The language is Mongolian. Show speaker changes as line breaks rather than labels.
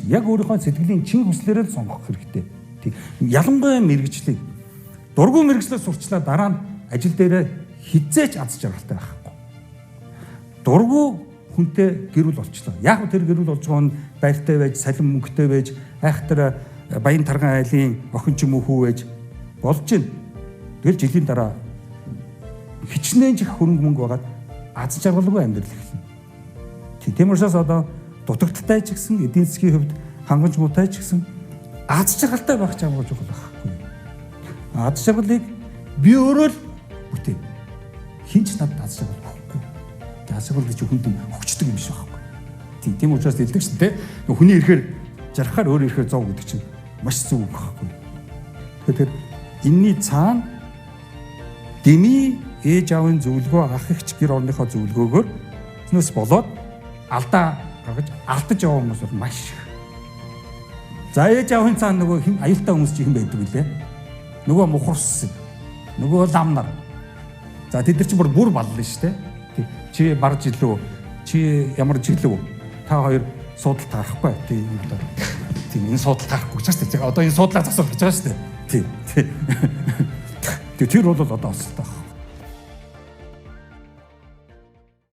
Яг өөрийнхөө сэтгэлийн чин хүслээрээ л сонгох хэрэгтэй. Тийм. Ялангуяа мэрэгжлийг дургүй мэрэгчлээ сурчлаа дараа нь ажил дээрээ хизээч аз жаргалтай байхгүй. Дургүй хүнтэй гэр бүл болчлоо. Яг тэр гэр бүл болж байгаа нь байртай байж, салин мөнгөтэй байж, айхтар баян тарган айлын охин ч юм уу хүү байж болж байна. Тэгэл жилийн дараа хичнээн чих хөрөнгө мөнгө байгаад аз жаргалгүй амьдрал эхэлнэ. Тийм учраас одоо дутагдaltaй ч гэсэн эдийн засгийн хувьд хангамж муутай ч гэсэн аз жаргалтай байх чамгаж байгаа байхгүй. Аз жаргалыг би өөрөө л бүтээ. Хинч надад аз жаргал өгөхгүй. Аз жаргал гэж хүнд өгчдөг юм биш байхгүй. Тийм учраас дэлдэг шүү дээ. Хүний ирэхээр жаргахаар өөр ирэхээр зов гэдэг чинь маш зөв үг байхгүй. Тэгэхээр энэний цаана дэмий ээж аавын зөвлөгөө ах эгч гэр орныхоо зөвлөгөөгөөрзнэс болоод алдаа гаргаж алдаж яваа хүмүүс бол маш их. За ээж аавын цаана нөгөө хэн аюултай хүмүүс чинь хэн байдаг вүлээ? Нөгөө мухарс, нөгөө лам нар. За тэд нар чинь бүр баллаа шүү дээ. Чи бар жилүү, чи ямар жилүү? Та хоёр суудалт гарахгүй. Тийм энэ суудалт гарахгүй ч шүү дээ. Одоо энэ суудлаа засах гэж байгаа шүү дээ. Тийм. Тэр бол одоо олсолтой.